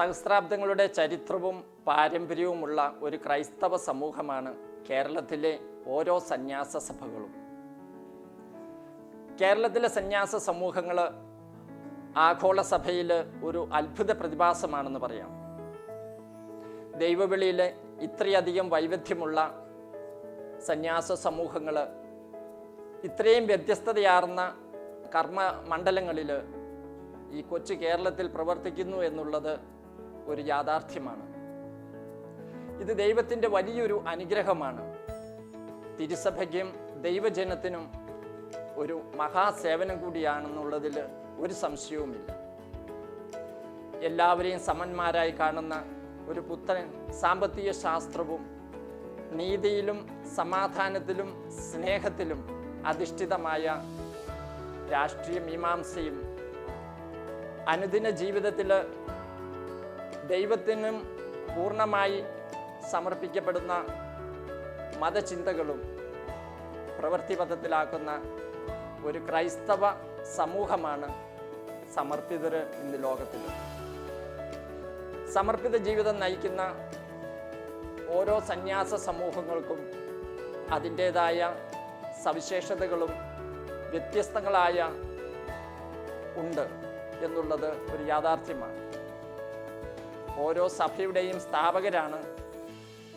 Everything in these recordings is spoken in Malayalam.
സഹസ്രാബ്ദങ്ങളുടെ ചരിത്രവും പാരമ്പര്യവുമുള്ള ഒരു ക്രൈസ്തവ സമൂഹമാണ് കേരളത്തിലെ ഓരോ സന്യാസ സഭകളും. കേരളത്തിലെ സന്യാസ സമൂഹങ്ങൾ ആഗോള സഭയിൽ ഒരു അത്ഭുത പ്രതിഭാസമാണെന്ന് പറയാം. ദൈവവിളിയിലെ ഇത്രയധികം വൈവിധ്യമുള്ള സന്യാസ സമൂഹങ്ങൾ ഇത്രയും വ്യത്യസ്തതയാർന്ന കർമ്മ മണ്ഡലങ്ങളിൽ ഈ കൊച്ചു കേരളത്തിൽ പ്രവർത്തിക്കുന്നു എന്നുള്ളത് ഒരു യാഥാർത്ഥ്യമാണ്. ഇത് ദൈവത്തിൻ്റെ വലിയൊരു അനുഗ്രഹമാണ്. തിരുസഭയ്ക്കും ദൈവജനത്തിനും ഒരു മഹാസേവനം കൂടിയാണെന്നുള്ളതിൽ ഒരു സംശയവുമില്ല. എല്ലാവരെയും സമന്മാരായി കാണുന്ന ഒരു പുത്തൻ സാമ്പത്തിക ശാസ്ത്രവും നീതിയിലും സമാധാനത്തിലും സ്നേഹത്തിലും അധിഷ്ഠിതമായ രാഷ്ട്രീയ മീമാംസയും അനുദിന ജീവിതത്തിൽ ദൈവത്തിനും പൂർണ്ണമായി സമർപ്പിക്കപ്പെടുന്ന മതചിന്തകളും പ്രവൃത്തിപഥത്തിലാക്കുന്ന ഒരു ക്രൈസ്തവ സമൂഹമാണ് സമർപ്പിതർ ഇന്ന് ലോകത്തിൽ. സമർപ്പിത ജീവിതം നയിക്കുന്ന ഓരോ സന്യാസ സമൂഹങ്ങൾക്കും അതിൻ്റേതായ സവിശേഷതകളും വ്യത്യസ്തങ്ങളായ ഉണ്ട് എന്നുള്ളത് ഒരു യാഥാർത്ഥ്യമാണ്. ഓരോ സഭയുടെയും സ്ഥാപകരാണ്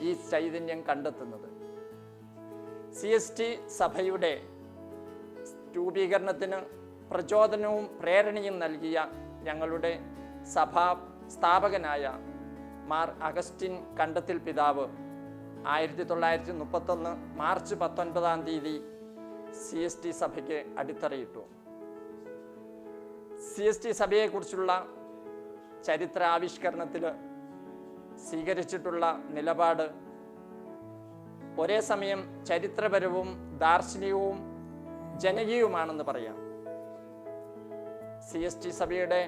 ഈ ചൈതന്യം കണ്ടെത്തുന്നത്. CST സഭയുടെ രൂപീകരണത്തിന് പ്രചോദനവും പ്രേരണയും നൽകിയ ഞങ്ങളുടെ സഭാ സ്ഥാപകനായ മാർ അഗസ്റ്റിൻ കണ്ടത്തിൽ പിതാവ് 1931 മാർച്ച് 19 CST സഭയ്ക്ക് അടിത്തറയിട്ടു. CST സഭയെക്കുറിച്ചുള്ള ചരിത്രാവിഷ്കരണത്തിൽ സ്വീകരിച്ചിട്ടുള്ള നിലപാട് ഒരേ സമയം ചരിത്രപരവും ദാർശനികവും ജനകീയവുമാണെന്ന് പറയാം. CST സഭയുടെ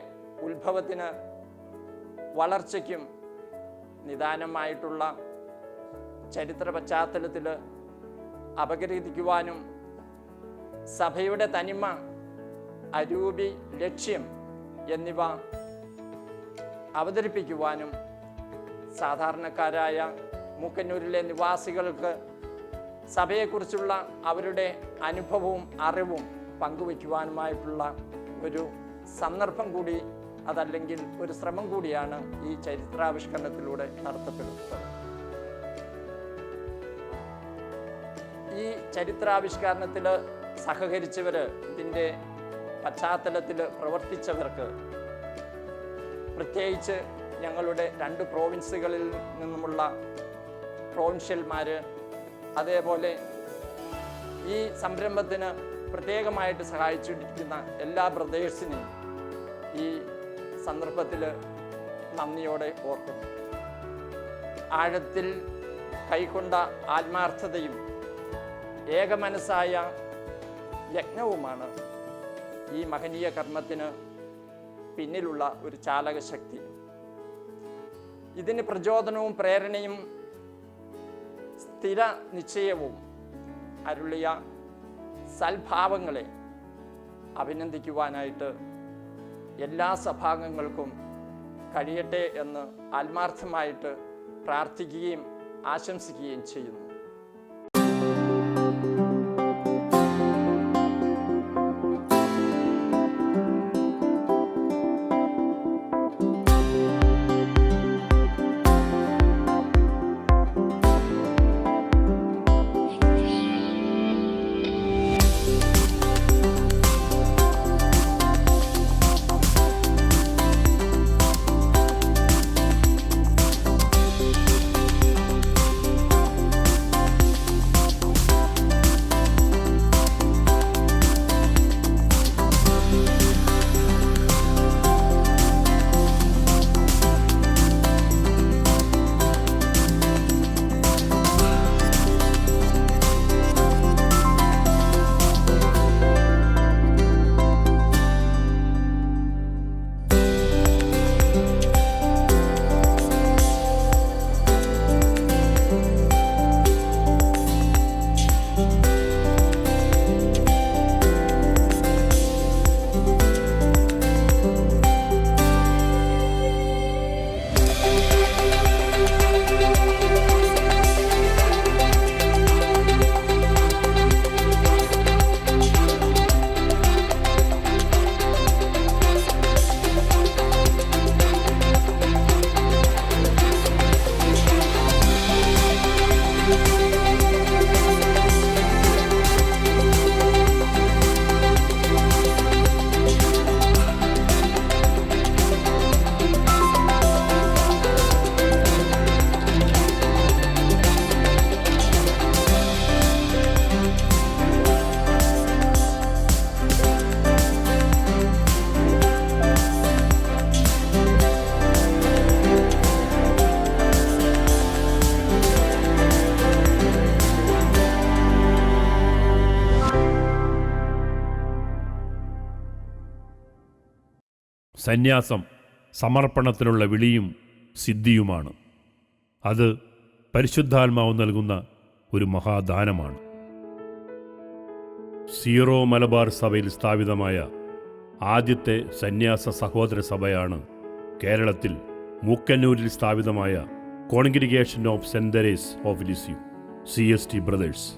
ഉത്ഭവത്തിന് വളർച്ചയ്ക്കും നിദാനമായിട്ടുള്ള ചരിത്ര പശ്ചാത്തലത്തിൽ അപഗ്രഥിക്കുവാനും സഭയുടെ തനിമ, അരൂപി, ലക്ഷ്യം എന്നിവ അവതരിപ്പിക്കുവാനും സാധാരണക്കാരായ മൂക്കന്നൂരിലെ നിവാസികൾക്ക് സഭയെക്കുറിച്ചുള്ള അവരുടെ അനുഭവവും അറിവും പങ്കുവയ്ക്കുവാനുമായിട്ടുള്ള ഒരു സന്ദർഭം കൂടി, അതല്ലെങ്കിൽ ഒരു ശ്രമം കൂടിയാണ് ഈ ചരിത്രാവിഷ്കരണത്തിലൂടെ നടത്തപ്പെടുന്നത്. ഈ ചരിത്രാവിഷ്കരണത്തിൽ സഹകരിച്ചവർ, ഇതിൻ്റെ പശ്ചാത്തലത്തിൽ പ്രവർത്തിച്ചവർക്ക്, പ്രത്യേകിച്ച് ഞങ്ങളുടെ 2 പ്രോവിൻസുകളിൽ നിന്നുമുള്ള പ്രൊവിൻഷ്യൽമാർ, അതേപോലെ ഈ സംരംഭത്തിന് പ്രത്യേകമായിട്ട് സഹായിച്ചിരിക്കുന്ന എല്ലാ ബ്രദേഴ്സിനെയും ഈ സന്ദർഭത്തിൽ നന്ദിയോടെ ഓർക്കുന്നു. ആഴത്തിൽ കൈക്കൊണ്ട ആത്മാർത്ഥതയും ഏകമനസ്സായ യജ്ഞവുമാണ് ഈ മഹനീയ കർമ്മത്തിന് പിന്നിലുള്ള ഒരു ചാലകശക്തി. ഇതിന് പ്രചോദനവും പ്രേരണയും സ്ഥിര നിശ്ചയവും അരുളിയ സൽഭാവങ്ങളെ അഭിനന്ദിക്കുവാനായിട്ട് എല്ലാ സഭാംഗങ്ങൾക്കും കഴിയട്ടെ എന്ന് ആത്മാർത്ഥമായിട്ട് പ്രാർത്ഥിക്കുകയും ആശംസിക്കുകയും ചെയ്യുന്നു. സന്യാസം സമർപ്പണത്തിനുള്ള വിളിയും സിദ്ധിയുമാണ്. അത് പരിശുദ്ധാത്മാവ് നൽകുന്ന ഒരു മഹാദാനമാണ്. സീറോ മലബാർ സഭയിൽ സ്ഥാപിതമായ ആദ്യത്തെ സന്യാസ സഹോദര സഭയാണ് കേരളത്തിൽ മൂക്കന്നൂരിൽ സ്ഥാപിതമായ congregation of saint Therese of Lisieux CST brothers.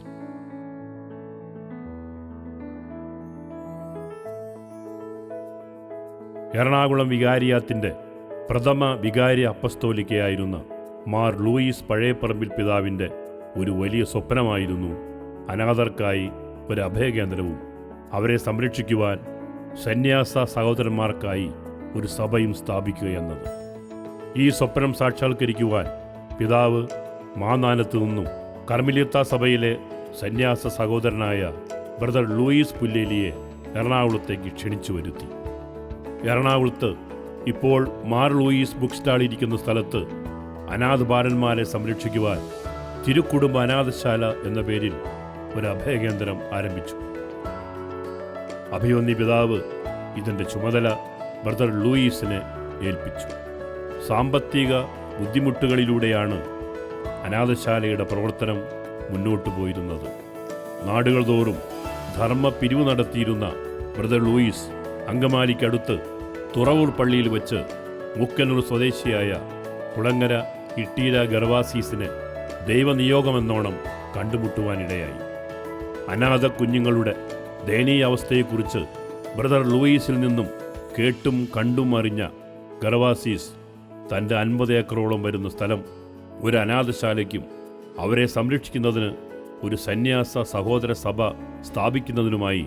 Ernakulam വികാരിയാത്തിൻ്റെ പ്രഥമ വികാരി അപ്പസ്തോലിക്കയായിരുന്ന മാർ ലൂയിസ് പഴയപ്പറമ്പിൽ പിതാവിൻ്റെ ഒരു വലിയ സ്വപ്നമായിരുന്നു അനാഥർക്കായി ഒരു അഭയകേന്ദ്രവും അവരെ സംരക്ഷിക്കുവാൻ സന്യാസ സഹോദരന്മാർക്കായി ഒരു സഭയും സ്ഥാപിക്കുകയെന്നത്. ഈ സ്വപ്നം സാക്ഷാത്കരിക്കുവാൻ പിതാവ് മാന്നാനത്ത് നിന്നും കർമ്മലിത്ത സഭയിലെ സന്യാസ സഹോദരനായ ബ്രദർ ലൂയിസ് പുല്ലേലിയെ എറണാകുളത്തേക്ക് ക്ഷണിച്ചു വരുത്തി. എറണാകുളത്ത് ഇപ്പോൾ മാർ ലൂയിസ് ബുക്ക് സ്റ്റാൾ ഇരിക്കുന്ന സ്ഥലത്ത് അനാഥ ബാലന്മാരെ സംരക്ഷിക്കുവാൻ തിരുക്കുടുംബ അനാഥശാല എന്ന പേരിൽ ഒരു അഭയകേന്ദ്രം ആരംഭിച്ചു. അഭിമന്യ പിതാവ് ഇതിൻ്റെ ചുമതല ബ്രദർ ലൂയിസിനെ ഏൽപ്പിച്ചു. സാമ്പത്തിക ബുദ്ധിമുട്ടുകളിലൂടെയാണ് അനാഥശാലയുടെ പ്രവർത്തനം മുന്നോട്ടു പോയിരുന്നത്. നാടുകൾ തോറും ധർമ്മ പിരിവ് നടത്തിയിരുന്ന ബ്രദർ ലൂയിസ് അങ്കമാലിക്കടുത്ത് തുറവൂർ പള്ളിയിൽ വെച്ച് മുക്കന്നൂർ സ്വദേശിയായ കുളങ്ങര ഇട്ടീര ഗർവാസീസിനെ ദൈവനിയോഗമെന്നോണം കണ്ടുമുട്ടുവാനിടയായി. അനാഥ കുഞ്ഞുങ്ങളുടെ ദയനീയ അവസ്ഥയെക്കുറിച്ച് ബ്രദർ ലൂയിസിൽ നിന്നും കേട്ടും കണ്ടും അറിഞ്ഞ ഗർവാസീസ് തൻ്റെ 50 ഏക്കറോളം വരുന്ന സ്ഥലം ഒരു അനാഥശാലയ്ക്കും അവരെ സംരക്ഷിക്കുന്നതിന് ഒരു സന്യാസ സഹോദര സഭ സ്ഥാപിക്കുന്നതിനുമായി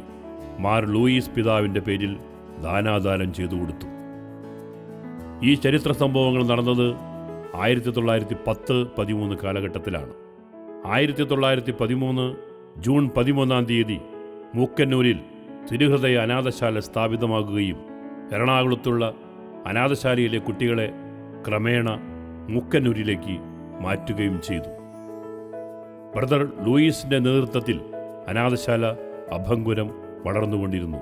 മാർ ലൂയിസ് പിതാവിൻ്റെ പേരിൽ ദാനാദാനം ചെയ്തു കൊടുത്തു. ഈ ചരിത്ര സംഭവങ്ങൾ നടന്നത് 1910-13 കാലഘട്ടത്തിലാണ്. 1913 ജൂൺ 13 മൂക്കന്നൂരിൽ തിരുഹൃദയ അനാഥശാല സ്ഥാപിതമാകുകയും എറണാകുളത്തുള്ള അനാഥശാലയിലെ കുട്ടികളെ ക്രമേണ മൂക്കന്നൂരിലേക്ക് മാറ്റുകയും ചെയ്തു. ബ്രദർ ലൂയിസിൻ്റെ നേതൃത്വത്തിൽ അനാഥശാല അഭംഗുരം വളർന്നുകൊണ്ടിരുന്നു.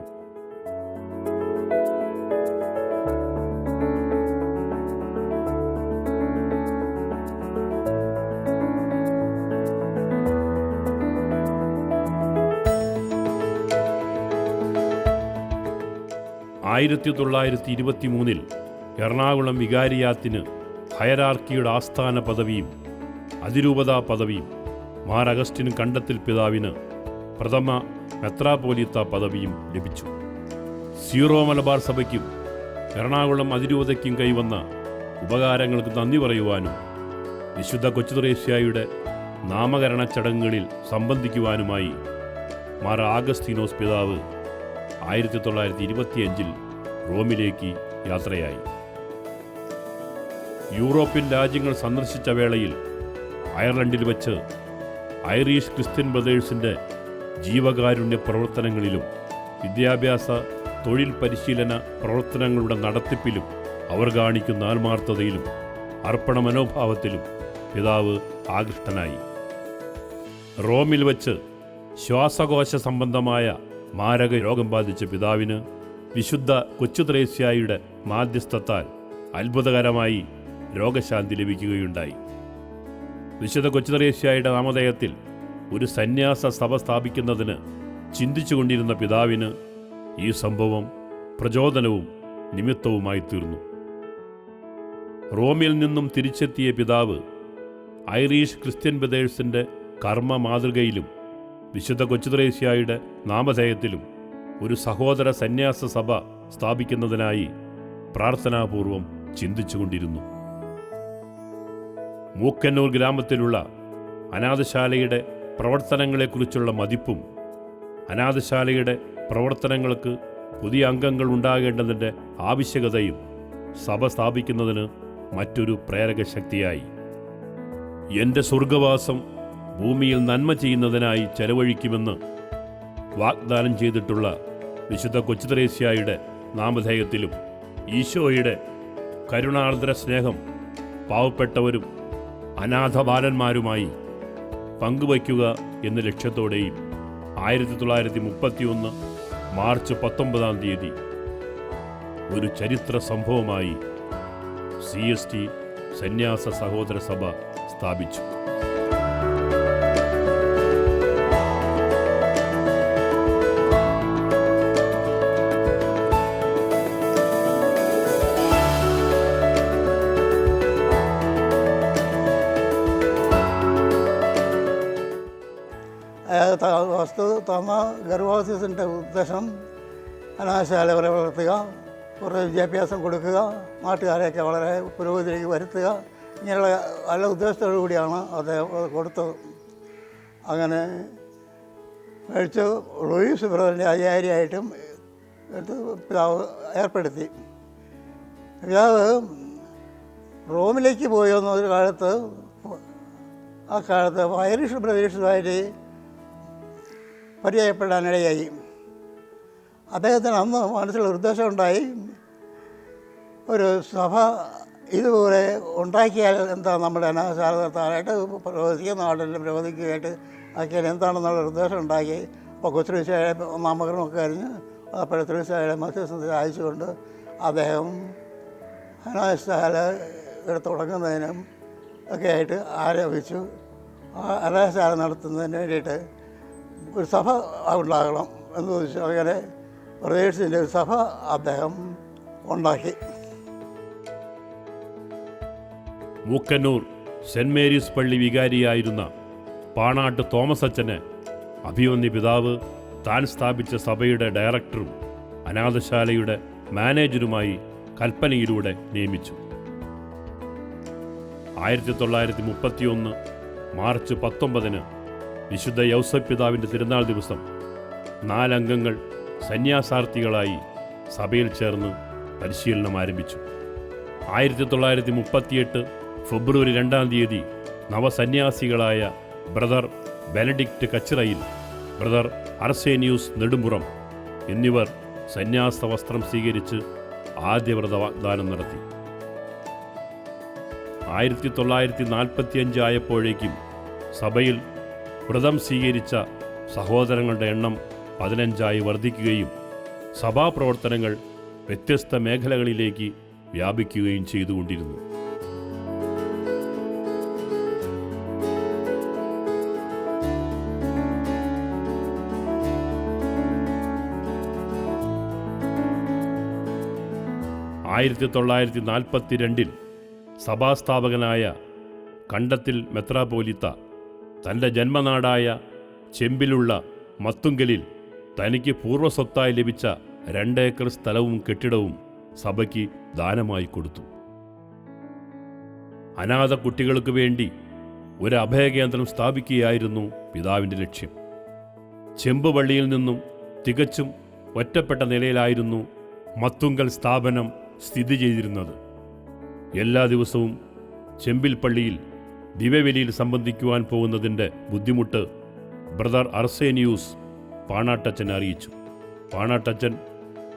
ആയിരത്തി 1923 എറണാകുളം വികാരിയാത്തിന് ഹയരാർക്കിയുടെ ആസ്ഥാന പദവിയും അതിരൂപതാ പദവിയും മാർ അഗസ്റ്റിൻ കണ്ടത്തിൽ പിതാവിന് പ്രഥമ മെത്രാപ്പോലീത്ത പദവിയും ലഭിച്ചു. സീറോ മലബാർ സഭയ്ക്കും എറണാകുളം അതിരൂപതയ്ക്കും കൈവന്ന ഉപകാരങ്ങൾക്ക് നന്ദി പറയുവാനും വിശുദ്ധ കൊച്ചുത്രേസ്യായുടെ നാമകരണ ചടങ്ങുകളിൽ സംബന്ധിക്കുവാനുമായി മാർ ആഗസ്തീനോസ് പിതാവ് 1925 റോമിലേക്ക് യാത്രയായി. യൂറോപ്യൻ രാജ്യങ്ങൾ സന്ദർശിച്ച വേളയിൽ അയർലൻഡിൽ വെച്ച് ഐറിഷ് ക്രിസ്ത്യൻ ബ്രദേഴ്സിൻ്റെ ജീവകാരുണ്യ പ്രവർത്തനങ്ങളിലും വിദ്യാഭ്യാസ തൊഴിൽ പരിശീലന പ്രവർത്തനങ്ങളുടെ നടത്തിപ്പിലും അവർ കാണിക്കുന്ന ആത്മാർത്ഥതയിലും അർപ്പണ മനോഭാവത്തിലും പിതാവ് ആകൃഷ്ടനായി. റോമിൽ വച്ച് ശ്വാസകോശ സംബന്ധമായ മാരക രോഗം ബാധിച്ച പിതാവിന് വിശുദ്ധ കൊച്ചുത്രേസ്യായുടെ മാധ്യസ്ഥത്താൽ അത്ഭുതകരമായി രോഗശാന്തി ലഭിക്കുകയുണ്ടായി. വിശുദ്ധ കൊച്ചുത്രേസ്യായുടെ നാമധേയത്തിൽ ഒരു സന്യാസ സഭ സ്ഥാപിക്കുന്നതിന് ചിന്തിച്ചുകൊണ്ടിരുന്ന പിതാവിന് ഈ സംഭവം പ്രചോദനവും നിമിത്തവുമായി തീർന്നു. റോമിൽ നിന്നും തിരിച്ചെത്തിയ പിതാവ് ഐറിഷ് ക്രിസ്ത്യൻ ബ്രദേഴ്സിൻ്റെ കർമ്മ മാതൃകയിലും വിശുദ്ധ കൊച്ചുത്രേസ്യായുടെ നാമധേയത്തിലും ഒരു സഹോദര സന്യാസ സഭ സ്ഥാപിക്കുന്നതിനായി പ്രാർത്ഥനാപൂർവം ചിന്തിച്ചുകൊണ്ടിരുന്നു. മൂക്കന്നൂർ ഗ്രാമത്തിലുള്ള അനാഥശാലയുടെ പ്രവർത്തനങ്ങളെക്കുറിച്ചുള്ള മതിപ്പും അനാഥശാലയുടെ പ്രവർത്തനങ്ങൾക്ക് പുതിയ അംഗങ്ങൾ ഉണ്ടാകേണ്ടതിൻ്റെ ആവശ്യകതയും സഭ സ്ഥാപിക്കുന്നതിന് മറ്റൊരു പ്രേരക ശക്തിയായി. എൻ്റെ സ്വർഗവാസം ഭൂമിയിൽ നന്മ ചെയ്യുന്നതിനായി ചെലവഴിക്കുമെന്ന് വാഗ്ദാനം ചെയ്തിട്ടുള്ള വിശുദ്ധ കൊച്ചുത്രേസ്യായുടെ നാമധേയത്തിലും ഈശോയുടെ കരുണാർദ്ര സ്നേഹം പാവപ്പെട്ടവരും അനാഥ ബാലന്മാരുമായി പങ്കുവയ്ക്കുക എന്ന ലക്ഷ്യത്തോടെയും 1931 മാർച്ച് 19 ഒരു ചരിത്ര സംഭവമായി CST സന്യാസ സഹോദര സഭ സ്ഥാപിച്ചു. വസ്തു തന്ന ഗർഭോസിൻ്റെ ഉദ്ദേശം അനാശാല വളർത്തുക, കുറേ വിദ്യാഭ്യാസം കൊടുക്കുക, നാട്ടുകാരെയൊക്കെ വളരെ പുരോഗതിയിലേക്ക് വരുത്തുക, ഇങ്ങനെയുള്ള നല്ല ഉദ്ദേശത്തോടു കൂടിയാണ് അദ്ദേഹം കൊടുത്തത്. അങ്ങനെ മേടിച്ച് ലൂയിസ് ബ്രദറിൻ്റെ അധികാരിയായിട്ടും എടുത്ത് പിതാവ് ഏർപ്പെടുത്തി. പിതാവ് റോമിലേക്ക് പോയി വന്ന ഒരു കാലത്ത്, ആ കാലത്ത് ഐറിഷ് ബ്രദേഴ്സുമായിട്ട് പരിചയപ്പെടാനിടയായി. അദ്ദേഹത്തിന് അന്ന് മനസ്സിലൊരു ഉദ്ദേശമുണ്ടായി, ഒരു സഭ ഇതുപോലെ ഉണ്ടാക്കിയാൽ എന്താ നമ്മുടെ അനാശാല നിർത്താനായിട്ട് പ്രവർത്തിക്കുക, നാടിൻ്റെ പ്രവർത്തിക്കുകയായിട്ട് ആക്കിയാൽ എന്താണെന്നുള്ളൊരു ഉദ്ദേശം ഉണ്ടാക്കി. അപ്പോൾ കൊച്ചുരുശായ നാമകരണമൊക്കെ കഴിഞ്ഞ് അപ്പോഴത്തുരുശായുടെ മധ്യസ്ഥത അയച്ചുകൊണ്ട് അദ്ദേഹം അനാശാല ഇവിടെ തുടങ്ങുന്നതിനും ഒക്കെ ആയിട്ട് ആരോപിച്ചു. ആ അനാശാല നടത്തുന്നതിന് വേണ്ടിയിട്ട് ഒരു സഭ ഉണ്ടാകണം എന്ന് ചോദിച്ചു. അങ്ങനെ ബ്രദേഴ്സിൻ്റെ ഒരു സഭ അദ്ദേഹം ഉണ്ടാക്കി. മൂക്കന്നൂർ സെൻറ് മേരീസ് പള്ളി വികാരിയായിരുന്ന പാണാട്ട് തോമസ് അച്ചനെ അഭിമന്യ പിതാവ് താൻ സ്ഥാപിച്ച സഭയുടെ ഡയറക്ടറും അനാഥശാലയുടെ മാനേജരുമായി കൽപ്പനയിലൂടെ നിയമിച്ചു. 1931 മാർച്ച് 19 വിശുദ്ധ യൗസഫ് പിതാവിൻ്റെ തിരുനാൾ ദിവസം 4 അംഗങ്ങൾ സന്യാസാർത്ഥികളായി സഭയിൽ ചേർന്ന് പരിശീലനം ആരംഭിച്ചു. 1938 ഫെബ്രുവരി 2 നവസന്യാസികളായ ബ്രദർ ബെനഡിക്റ്റ് കച്ചിറയിൽ, ബ്രദർ അർസേനിയൂസ് നെടുമ്പുറം എന്നിവർ സന്യാസ വസ്ത്രം സ്വീകരിച്ച് ആദ്യവ്രത വാഗ്ദാനം നടത്തി. 1945 ആയപ്പോഴേക്കും സഭയിൽ വ്രതം സ്വീകരിച്ച സഹോദരങ്ങളുടെ എണ്ണം 15 വർദ്ധിക്കുകയും സഭാപ്രവർത്തനങ്ങൾ വ്യത്യസ്ത മേഖലകളിലേക്ക് വ്യാപിക്കുകയും ചെയ്തുകൊണ്ടിരുന്നു. ആയിരത്തി 1942 സഭാസ്ഥാപകനായ കണ്ടത്തിൽ മെത്രാപ്പോലിത്ത തൻ്റെ ജന്മനാടായ ചെമ്പിലുള്ള മത്തുങ്കലിൽ തനിക്ക് പൂർവ്വസ്വത്തായി ലഭിച്ച 2 ഏക്കർ സ്ഥലവും കെട്ടിടവും സഭയ്ക്ക് ദാനമായി കൊടുത്തു. അനാഥ കുട്ടികൾക്ക് വേണ്ടി ഒരു അഭയകേന്ദ്രം സ്ഥാപിക്കുകയായിരുന്നു പിതാവിൻ്റെ ലക്ഷ്യം. ചെമ്പ് പള്ളിയിൽ നിന്നും തികച്ചും ഒറ്റപ്പെട്ട നിലയിലായിരുന്നു മത്തുങ്കൽ സ്ഥാപനം സ്ഥിതി ചെയ്തിരുന്നത്. എല്ലാ ദിവസവും ചെമ്പിൽ പള്ളിയിൽ ദിവ്യബലിയിൽ സംബന്ധിക്കുവാൻ പോകുന്നതിൻ്റെ ബുദ്ധിമുട്ട് ബ്രദർ അർസേനിയൂസ് പാണാട്ടച്ചൻ അറിയിച്ചു. പാണാട്ടച്ചൻ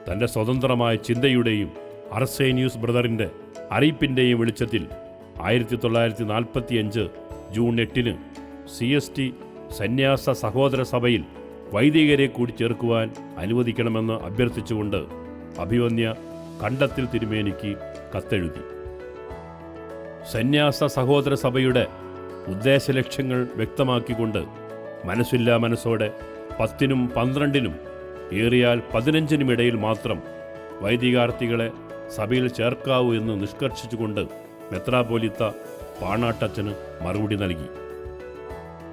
തൻ്റെ സ്വതന്ത്രമായ ചിന്തയുടെയും അർസേനിയൂസ് ബ്രദറിൻ്റെ അറിയിപ്പിൻ്റെയും വെളിച്ചത്തിൽ 1945 ജൂൺ 8 CST സന്യാസ സഹോദര സഭയിൽ വൈദികരെ കൂടി ചേർക്കുവാൻ അനുവദിക്കണമെന്ന് അഭ്യർത്ഥിച്ചുകൊണ്ട് അഭിമന്യ കണ്ടത്തിൽ തിരുമേനിക്ക് കത്തെഴുതി. സന്യാസ സഹോദര സഭയുടെ ഉദ്ദേശലക്ഷ്യങ്ങൾ വ്യക്തമാക്കിക്കൊണ്ട് മനസ്സില്ലാ മനസ്സോടെ 10-നും 12-നും ഏറിയാൽ 15-നും ഇടയിൽ മാത്രം വൈദികാർത്ഥികളെ സഭയിൽ ചേർക്കാവൂ എന്ന് നിഷ്കർഷിച്ചുകൊണ്ട് മെത്രാപ്പോലിത്ത പാണാട്ടച്ചന് മറുപടി നൽകി.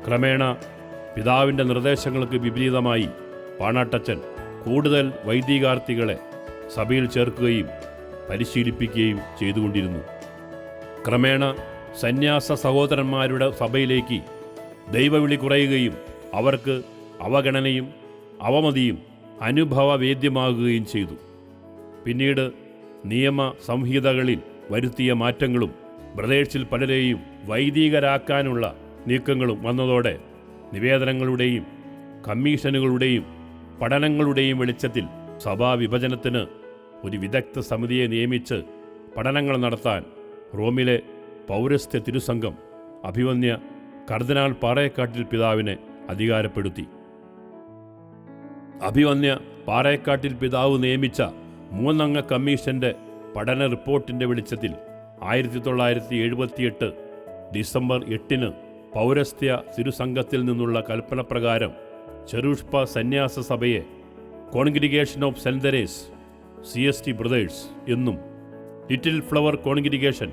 ക്രമേണ പിതാവിൻ്റെ നിർദ്ദേശങ്ങൾക്ക് വിപരീതമായി പാണാട്ടച്ചൻ കൂടുതൽ വൈദികാർത്ഥികളെ സഭയിൽ ചേർക്കുകയും പരിശീലിപ്പിക്കുകയും ചെയ്തുകൊണ്ടിരുന്നു. ക്രമേണ സന്യാസ സഹോദരന്മാരുടെ സഭയിലേക്ക് ദൈവവിളി കുറയുകയും അവർക്ക് അവഗണനയും അവമതിയും അനുഭവവേദ്യമാകുകയും ചെയ്തു. പിന്നീട് നിയമ സംഹിതകളിൽ വരുത്തിയ മാറ്റങ്ങളും ബ്രദേഴ്സിൽ പലരെയും വൈദികരാക്കാനുള്ള നീക്കങ്ങളും വന്നതോടെ നിവേദനങ്ങളുടെയും കമ്മീഷനുകളുടെയും പഠനങ്ങളുടെയും വെളിച്ചത്തിൽ സഭാവിഭജനത്തിന് ഒരു വിദഗ്ധ സമിതിയെ നിയമിച്ച് പഠനങ്ങൾ നടത്താൻ റോമിലെ പൗരസ്ത്യ തിരുസംഘം അഭിമന്യ കർദിനാൾ പാറേക്കാട്ടിൽ പിതാവിനെ അധികാരപ്പെടുത്തി. അഭിമന്യ പാറേക്കാട്ടിൽ പിതാവ് നിയമിച്ച 3 കമ്മീഷന്റെ പഠന റിപ്പോർട്ടിന്റെ വെളിച്ചത്തിൽ 1978 ഡിസംബർ 8 പൗരസ്ത്യ തിരുസംഘത്തിൽ നിന്നുള്ള കൽപ്പനപ്രകാരം ചെറുഷ്പ സന്യാസ സഭയെ congregation of saint Therese CST brothers എന്നും little flower congregation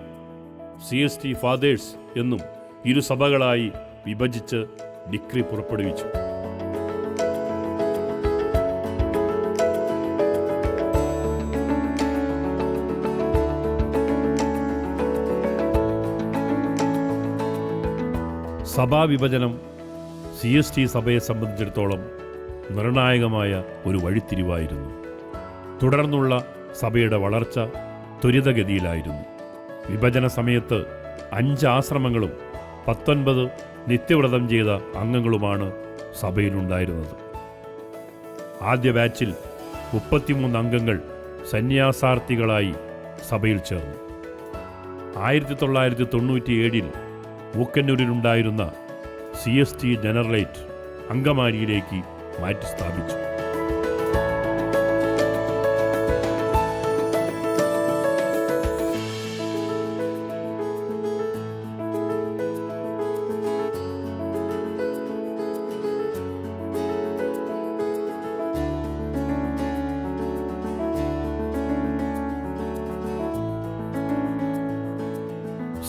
CST fathers എന്നും ഇരുസഭകളായി വിഭജിച്ച് ഡിക്രി പുറപ്പെടുവിച്ചു. സഭാവിഭജനം CST സഭയെ സംബന്ധിച്ചിടത്തോളം നിർണായകമായ ഒരു വഴിത്തിരിവായിരുന്നു. തുടർന്നുള്ള സഭയുടെ വളർച്ച ത്വരിതഗതിയിലായിരുന്നു. വിഭജന സമയത്ത് 5 ആശ്രമങ്ങളും 19 നിത്യവ്രതം ചെയ്ത അംഗങ്ങളുമാണ് സഭയിലുണ്ടായിരുന്നത്. ആദ്യ ബാച്ചിൽ 33 അംഗങ്ങൾ സന്യാസാർത്ഥികളായി സഭയിൽ ചേർന്നു. 1997 മൂക്കന്നൂരിലുണ്ടായിരുന്ന CST ജനറലേറ്റ് അങ്കമാലിയിലേക്ക് മാറ്റി സ്ഥാപിച്ചു.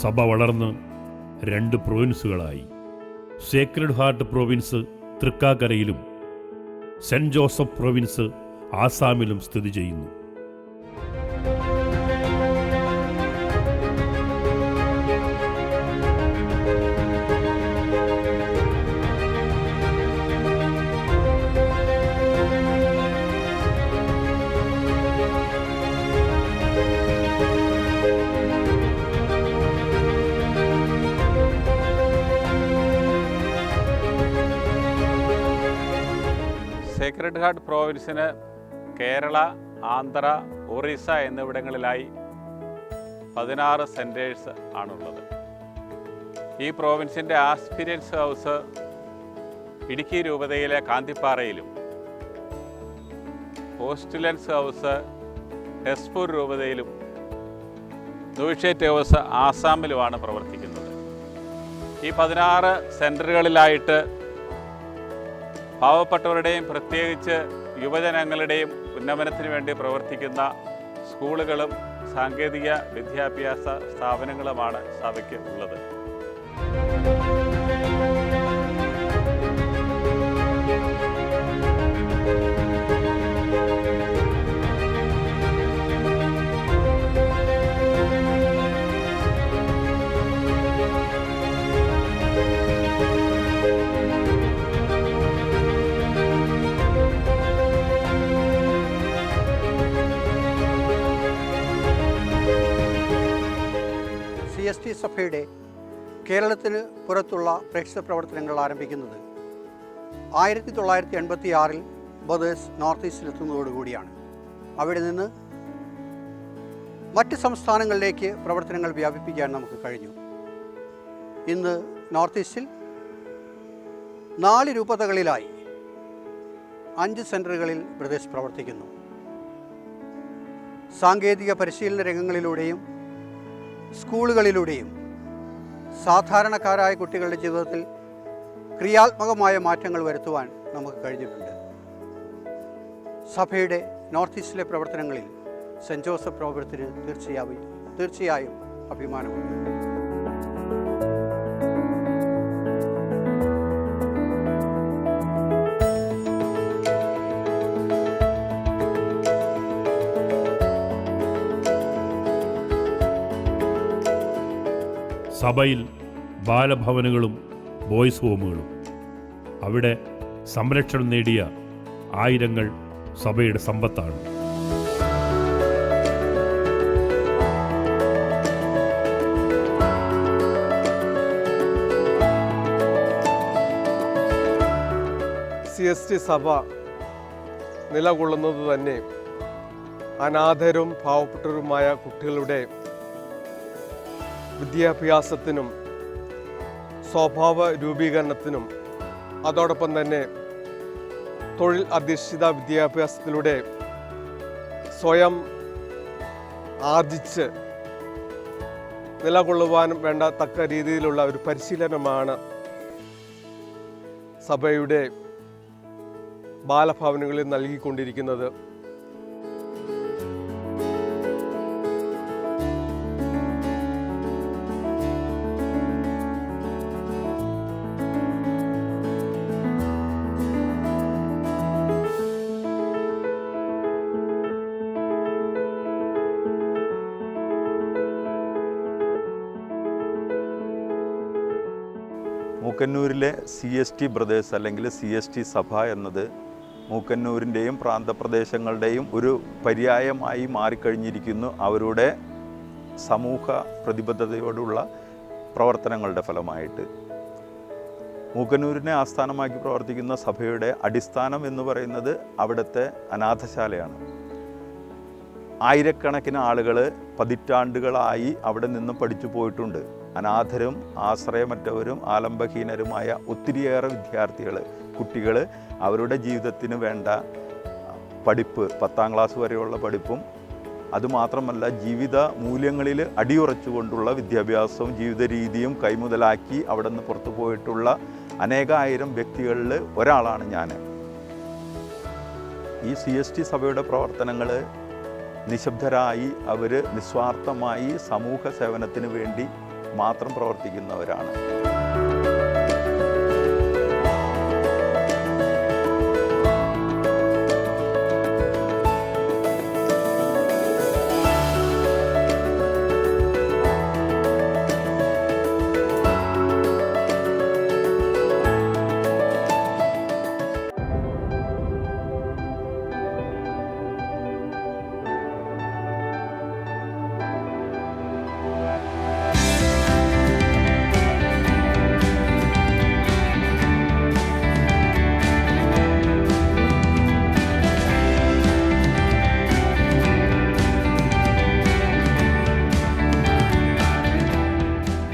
സഭ വളർന്ന് 2 പ്രൊവിൻസുകളായി. സേക്രഡ് ഹാർട്ട് പ്രൊവിൻസ് തൃക്കാക്കരയിലും സെന്റ് ജോസഫ് പ്രൊവിൻസ് ആസാമിലും സ്ഥിതി ചെയ്യുന്നു. സേക്രഡ് ഹാർട്ട് പ്രോവിൻസിന് കേരള, ആന്ധ്ര, ഒറീസ എന്നിവിടങ്ങളിലായി 16 സെൻറ്റേഴ്സ് ആണുള്ളത്. ഈ പ്രോവിൻസിൻ്റെ ആസ്പിരിയൻസ് ഹൗസ് ഇടുക്കി രൂപതയിലെ കാന്തിപ്പാറയിലും പോസ്റ്റുലൻസ് ഹൗസ് ഹെസ്പൂർ രൂപതയിലും നൂഷേറ്റ് ഹൗസ് ആസാമിലുമാണ് പ്രവർത്തിക്കുന്നത്. ഈ 16 സെൻറ്ററുകളിലായിട്ട് പാവപ്പെട്ടവരുടെയും പ്രത്യേകിച്ച് യുവജനങ്ങളുടെയും ഉന്നമനത്തിന് വേണ്ടി പ്രവർത്തിക്കുന്ന സ്കൂളുകളും സാങ്കേതിക വിദ്യാഭ്യാസ സ്ഥാപനങ്ങളുമാണ് സഭയ്ക്ക് ഉള്ളത്. CST സഭയുടെ കേരളത്തിന് പുറത്തുള്ള പ്രേക്ഷിത പ്രവർത്തനങ്ങൾ ആരംഭിക്കുന്നത് 1986 ബ്രദേഴ്സ് നോർത്ത് ഈസ്റ്റിലെത്തുന്നതോടുകൂടിയാണ്. അവിടെ നിന്ന് മറ്റ് സംസ്ഥാനങ്ങളിലേക്ക് പ്രവർത്തനങ്ങൾ വ്യാപിപ്പിക്കാൻ നമുക്ക് കഴിഞ്ഞു. ഇന്ന് നോർത്ത് ഈസ്റ്റിൽ 4 രൂപതകളിലായി 5 സെൻറ്ററുകളിൽ ബ്രദേഴ്സ് പ്രവർത്തിക്കുന്നു. സാങ്കേതിക പരിശീലന രംഗങ്ങളിലൂടെയും സ്കൂളുകളിലൂടെയും സാധാരണക്കാരായ കുട്ടികളുടെ ജീവിതത്തിൽ ക്രിയാത്മകമായ മാറ്റങ്ങൾ വരുത്തുവാൻ നമുക്ക് കഴിഞ്ഞിട്ടുണ്ട്. സഭയുടെ നോർത്ത് ഈസ്റ്റിലെ പ്രവർത്തനങ്ങളിൽ സെൻറ്റ് ജോസഫ് പ്രവർത്തനത്തിന് തീർച്ചയായും അഭിമാനമുണ്ട്. സഭയിൽ ബാലഭവനുകളും ബോയ്സ് ഹോമുകളും, അവിടെ സംരക്ഷണം നേടിയ ആയിരങ്ങൾ സഭയുടെ സമ്പത്താണ്. CST സഭ നിലകൊള്ളുന്നത് തന്നെ അനാഥരും പാവപ്പെട്ടവരുമായ കുട്ടികളുടെ വിദ്യാഭ്യാസത്തിനും സ്വഭാവ രൂപീകരണത്തിനും അതോടൊപ്പം തന്നെ തൊഴിൽ അധിഷ്ഠിത വിദ്യാഭ്യാസത്തിലൂടെ സ്വയം ആർജിച്ച് നിലകൊള്ളുവാനും വേണ്ട തക്ക രീതിയിലുള്ള ഒരു പരിശീലനമാണ് സഭയുടെ ബാലഭവനങ്ങളിൽ നൽകിക്കൊണ്ടിരിക്കുന്നത്. മൂക്കന്നൂരിലെ CST ബ്രദേഴ്സ് അല്ലെങ്കിൽ CST സഭ എന്നത് മൂക്കന്നൂരിൻ്റെയും പ്രാന്തപ്രദേശങ്ങളുടെയും ഒരു പര്യായമായി മാറിക്കഴിഞ്ഞിരിക്കുന്നു. അവരുടെ സമൂഹ പ്രതിബദ്ധതയോടുള്ള പ്രവർത്തനങ്ങളുടെ ഫലമായിട്ട് മൂക്കന്നൂരിനെ ആസ്ഥാനമാക്കി പ്രവർത്തിക്കുന്ന സഭയുടെ അടിസ്ഥാനം എന്ന് പറയുന്നത് അവിടുത്തെ അനാഥശാലയാണ്. ആയിരക്കണക്കിന് ആളുകൾ പതിറ്റാണ്ടുകളായി അവിടെ നിന്ന് പഠിച്ചു പോയിട്ടുണ്ട്. അനാഥരും ആശ്രയമറ്റവരും ആലംബഹീനരുമായ ഒത്തിരിയേറെ വിദ്യാർത്ഥികൾ, കുട്ടികൾ അവരുടെ ജീവിതത്തിന് വേണ്ട പഠിപ്പ്, 10ാം ക്ലാസ് വരെയുള്ള പഠിപ്പും അതുമാത്രമല്ല ജീവിത മൂല്യങ്ങളിൽ അടിയുറച്ചുകൊണ്ടുള്ള വിദ്യാഭ്യാസവും ജീവിത രീതിയും കൈമുതലാക്കി അവിടെ നിന്ന് പുറത്തു പോയിട്ടുള്ള അനേകായിരം വ്യക്തികളിൽ ഒരാളാണ് ഞാൻ. ഈ CST സഭയുടെ പ്രവർത്തനങ്ങൾ നിശബ്ദരായി അവർ നിസ്വാർത്ഥമായി സമൂഹ സേവനത്തിന് വേണ്ടി മാത്രം പ്രവർത്തിക്കുന്നവരാണ്.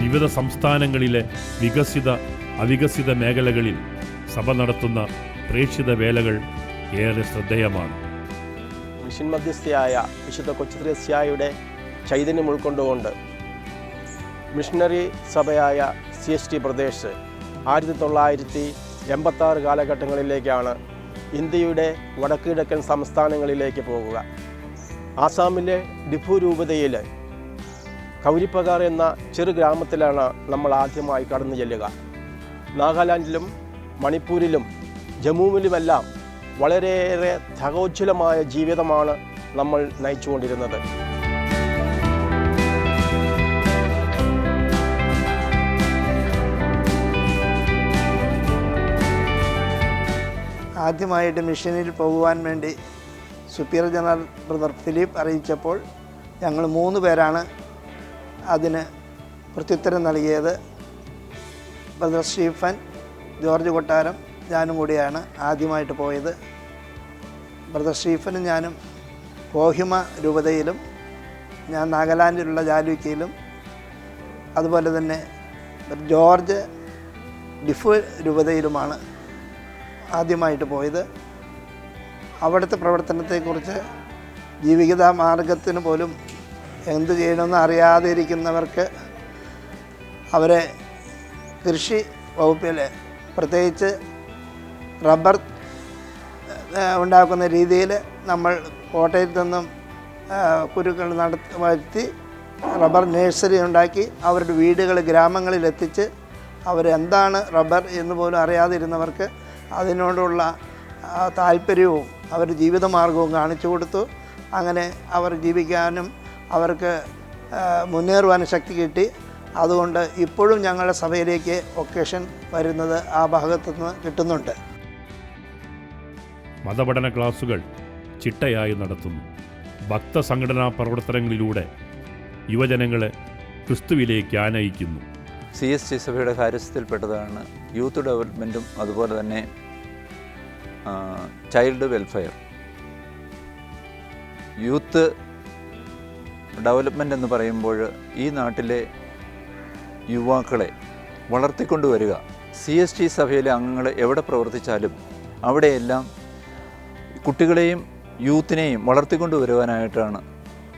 വിവിധ സംസ്ഥാനങ്ങളിലെ വികസിത അവികസിത മേഖലകളിൽ സഭ നടത്തുന്ന പ്രേക്ഷിത വേലകൾ ഏറെ ശ്രദ്ധേയമാണ്. മിഷൻ മധ്യസ്ഥയായ വിശുദ്ധ കൊച്ചുത്രേസ്യായുടെ ചൈതന്യം ഉൾക്കൊണ്ടുകൊണ്ട് മിഷണറി സഭയായ CST ബ്രദേഴ്സ് 1986 കാലഘട്ടങ്ങളിലേക്കാണ് ഇന്ത്യയുടെ വടക്കുകിഴക്കൻ സംസ്ഥാനങ്ങളിലേക്ക് പോകുക. ആസാമിലെ ഡിഫു രൂപതയിൽ കൗരിപ്പകാർ എന്ന ചെറു ഗ്രാമത്തിലാണ് നമ്മൾ ആദ്യമായി കടന്നു ചെല്ലുക. നാഗാലാൻഡിലും മണിപ്പൂരിലും ജമ്മുവിലുമെല്ലാം വളരെയേറെ ത്യാഗോജ്വലമായ ജീവിതമാണ് നമ്മൾ നയിച്ചുകൊണ്ടിരുന്നത്. ആദ്യമായിട്ട് മിഷനിൽ പോകുവാൻ വേണ്ടി സുപ്പീരിയർ ജനറൽ ബ്രദർ ഫിലിപ്പ് അറിയിച്ചപ്പോൾ ഞങ്ങൾ 3 പേരാണ് അതിന് പ്രത്യുത്തരം നൽകിയത്. ബ്രദർ സ്റ്റീഫൻ, ജോർജ് കൊട്ടാരം, ഞാനും കൂടിയാണ് ആദ്യമായിട്ട് പോയത്. ബ്രദർ സ്റ്റീഫനും ഞാനും കോഹിമ രൂപതയിലും, ഞാൻ നാഗാലാൻഡിലുള്ള ജാലുവിക്കയിലും, അതുപോലെ തന്നെ ജോർജ് ഡിഫു രൂപതയിലുമാണ് ആദ്യമായിട്ട് പോയത്. അവിടുത്തെ പ്രവർത്തനത്തെക്കുറിച്ച് ജീവിത മാർഗത്തിന് പോലും എന്ത് ചെയ്യണമെന്ന് അറിയാതെ ഇരിക്കുന്നവർക്ക് അവരെ കൃഷി വകുപ്പിൽ പ്രത്യേകിച്ച് റബ്ബർ ഉണ്ടാക്കുന്ന രീതിയിൽ നമ്മൾ കോട്ടയത്ത് നിന്നും കുരുക്കൾ വരുത്തി റബ്ബർ നഴ്സറി ഉണ്ടാക്കി അവരുടെ വീടുകൾ ഗ്രാമങ്ങളിലെത്തിച്ച് അവരെന്താണ് റബ്ബർ എന്ന് പോലും അറിയാതിരുന്നവർക്ക് അതിനോടുള്ള താല്പര്യവും അവരുടെ ജീവിതമാർഗവും കാണിച്ചു കൊടുത്തു. അങ്ങനെ അവർ ജീവിക്കാനും അവർക്ക് മുന്നേറുവാനും ശക്തി കിട്ടി. അതുകൊണ്ട് ഇപ്പോഴും ഞങ്ങളുടെ സഭയിലേക്ക് ഒക്കേഷൻ വരുന്നത് ആ ഭാഗത്തു നിന്ന് കിട്ടുന്നുണ്ട്. മതപഠന ക്ലാസുകൾ ചിട്ടയായി നടത്തുന്നു. ഭക്തസംഘടനാ പ്രവർത്തനങ്ങളിലൂടെ യുവജനങ്ങളെ ക്രിസ്തുവിലേക്ക് ആനയിക്കുന്നു. CST സഭയുടെ കാര്യസ്ഥത്തിൽപ്പെട്ടതാണ് യൂത്ത് ഡെവലപ്മെൻറ്റും അതുപോലെ തന്നെ ചൈൽഡ് വെൽഫെയർ. യൂത്ത് ഡെവലപ്മെൻ്റ് എന്ന് പറയുമ്പോൾ ഈ നാട്ടിലെ യുവാക്കളെ വളർത്തിക്കൊണ്ടുവരിക. CST സഭയിലെ അംഗങ്ങൾ എവിടെ പ്രവർത്തിച്ചാലും അവിടെയെല്ലാം കുട്ടികളെയും യൂത്തിനെയും വളർത്തിക്കൊണ്ടുവരുവാനായിട്ടാണ്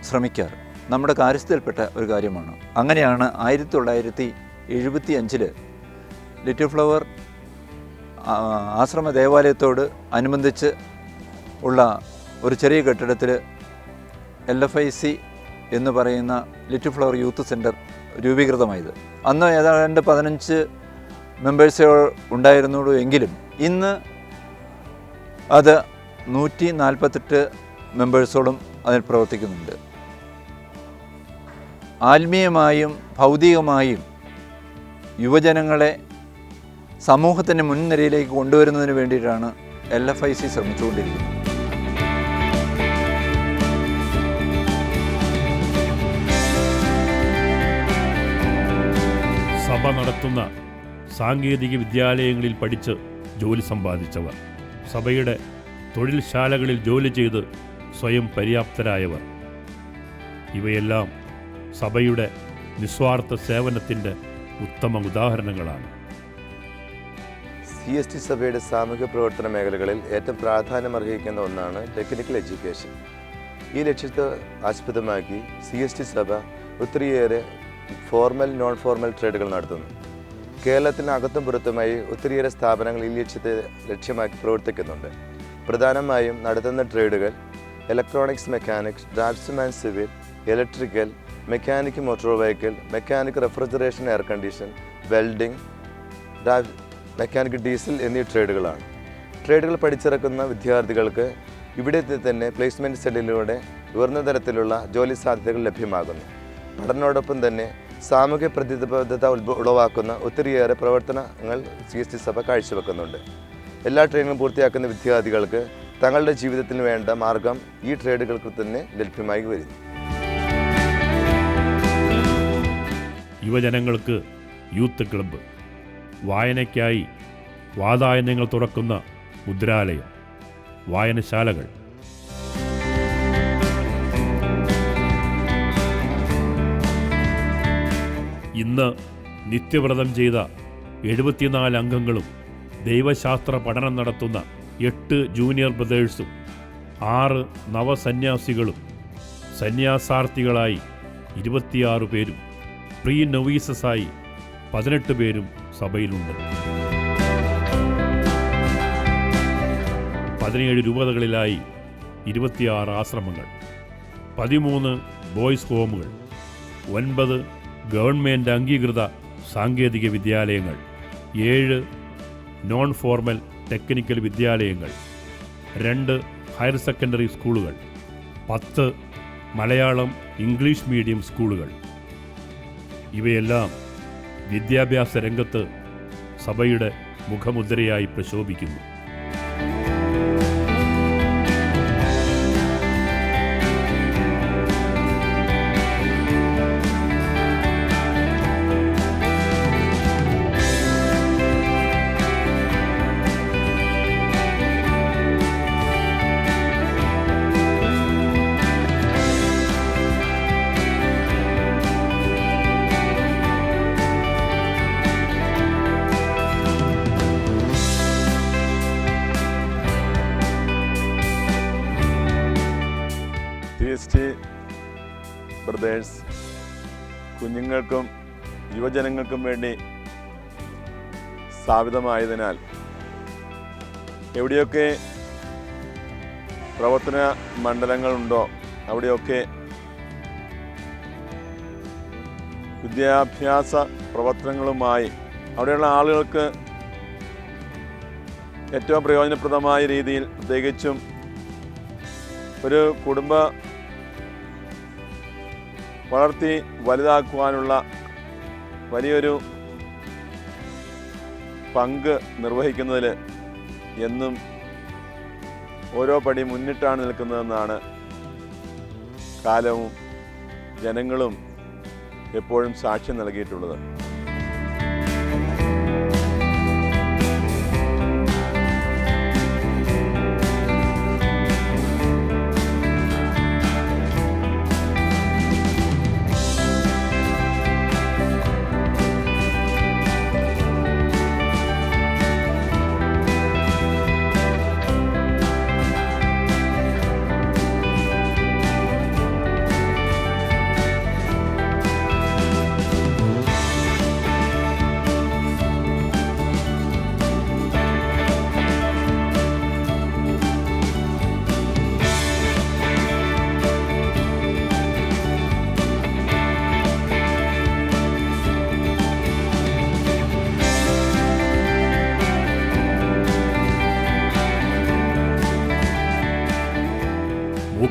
ശ്രമിക്കാറ്. നമ്മുടെ കാര്യസ്ഥയിൽപ്പെട്ട ഒരു കാര്യമാണ്. അങ്ങനെയാണ് 1975 ലിറ്റിൽ ഫ്ലവർ ആശ്രമ ദേവാലയത്തോട് അനുബന്ധിച്ച് ഉള്ള ഒരു ചെറിയ കെട്ടിടത്തിൽ LFIC എന്ന് പറയുന്ന ലിറ്റിൽ ഫ്ലവർ യൂത്ത് സെൻറ്റർ രൂപീകൃതമായത്. അന്ന് ഏതാണ്ട് 15 മെമ്പേഴ്സേ ഉണ്ടായിരുന്നുള്ളൂ എങ്കിലും ഇന്ന് അത് 148 മെമ്പേഴ്സോളം അതിൽ പ്രവർത്തിക്കുന്നുണ്ട്. ആത്മീയമായും ഭൗതികമായും യുവജനങ്ങളെ സമൂഹത്തിൻ്റെ മുൻനിരയിലേക്ക് കൊണ്ടുവരുന്നതിന് വേണ്ടിയിട്ടാണ് LFIC ശ്രമിച്ചുകൊണ്ടിരിക്കുന്നത്. സഭ നടത്തുന്ന സാങ്കേതിക വിദ്യാലയങ്ങളിൽ പഠിച്ച് ജോലി സമ്പാദിച്ചവർ, സഭയുടെ തൊഴിൽശാലകളിൽ ജോലി ചെയ്ത് സ്വയം പര്യാപ്തരായവർ, ഇവയെല്ലാം സഭയുടെ നിസ്വാർത്ഥ സേവനത്തിൻ്റെ ഉത്തമ ഉദാഹരണങ്ങളാണ്. CST സഭയുടെ സാമൂഹ്യ പ്രവർത്തന മേഖലകളിൽ ഏറ്റവും പ്രാധാന്യമർഹിക്കുന്ന ഒന്നാണ് ടെക്നിക്കൽ എഡ്യൂക്കേഷൻ. ഈ ലക്ഷ്യത്തെ ആസ്പദമാക്കി CST സഭ ഒത്തിരിയേറെ ഫോർമൽ നോൺ ഫോർമൽ ട്രേഡുകൾ നടത്തുന്നു. കേരളത്തിന് അകത്തും പുറത്തുമായി ഒത്തിരിയേറെ സ്ഥാപനങ്ങൾ ഈ ലക്ഷ്യത്തെ ലക്ഷ്യമാക്കി പ്രവർത്തിക്കുന്നുണ്ട്. പ്രധാനമായും നടത്തുന്ന ട്രേഡുകൾ electronics mechanics, draughtsman civil, electrical, mechanic motor vehicle, mechanic refrigeration air condition, welding, mechanic diesel എന്നീ ട്രേഡുകളാണ്. ട്രേഡുകൾ പഠിച്ചിറക്കുന്ന വിദ്യാർത്ഥികൾക്ക് ഇവിടെ തന്നെ പ്ലേസ്മെൻറ്റ് സെല്ലിലൂടെ ഉയർന്ന തരത്തിലുള്ള ജോലി സാധ്യതകൾ ലഭ്യമാകുന്നു. പഠനത്തോടൊപ്പം തന്നെ സാമൂഹ്യ പ്രതിബദ്ധത ഉളവാക്കുന്ന ഒത്തിരിയേറെ പ്രവർത്തനങ്ങൾ CST സഭ കാഴ്ചവെക്കുന്നുണ്ട്. എല്ലാ ട്രെയിനിങ്ങും പൂർത്തിയാക്കുന്ന വിദ്യാർത്ഥികൾക്ക് തങ്ങളുടെ ജീവിതത്തിന് വേണ്ട മാർഗം ഈ ട്രേഡുകൾക്ക് തന്നെ ലഭ്യമായി വരുന്നു. യുവജനങ്ങൾക്ക് യൂത്ത് ക്ലബ്ബ്, വായനയ്ക്കായി വാതായനങ്ങൾ തുറക്കുന്ന മുദ്രാലയം, വായനശാലകൾ, ഇന്ന് നിത്യവ്രതം ചെയ്ത 74 അംഗങ്ങളും ദൈവശാസ്ത്ര പഠനം നടത്തുന്ന 8 ജൂനിയർ ബ്രദേഴ്സും 6 നവസന്യാസികളും സന്യാസാർത്ഥികളായി 26 പേരും പ്രീ നൊവീസസായി 18 പേരും സഭയിലുണ്ട്. 17 രൂപതകളിലായി 26 ആശ്രമങ്ങൾ, 13 ബോയ്സ് ഹോമുകൾ, 9 ഗവൺമെൻറ് അംഗീകൃത സാങ്കേതിക വിദ്യാലയങ്ങൾ, 7 നോൺ ഫോർമൽ ടെക്നിക്കൽ വിദ്യാലയങ്ങൾ, 2 ഹയർ സെക്കൻഡറി സ്കൂളുകൾ, 10 മലയാളം ഇംഗ്ലീഷ് മീഡിയം സ്കൂളുകൾ. ഇവയെല്ലാം വിദ്യാഭ്യാസ രംഗത്ത് സഭയുടെ മുഖമുദ്രയായി പ്രശോഭിക്കുന്നു. CST ബ്രദേഴ്സ് കുഞ്ഞുങ്ങൾക്കും യുവജനങ്ങൾക്കും വേണ്ടി സ്ഥാപിതമായതിനാൽ എവിടെയൊക്കെ പ്രവർത്തന മണ്ഡലങ്ങളുണ്ടോ അവിടെയൊക്കെ വിദ്യാഭ്യാസ പ്രവർത്തനങ്ങളുമായി അവിടെയുള്ള ആളുകൾക്ക് ഏറ്റവും പ്രയോജനപ്രദമായ രീതിയിൽ പ്രത്യേകിച്ചും ഒരു കുടുംബ വളർത്തി വലുതാക്കുവാനുള്ള വലിയൊരു പങ്ക് നിർവഹിക്കുന്നതിൽ എന്നും ഓരോ പടി മുന്നിട്ടാണ് നിൽക്കുന്നതെന്നാണ് കാലവും ജനങ്ങളും എപ്പോഴും സാക്ഷ്യം നൽകിയിട്ടുള്ളത്.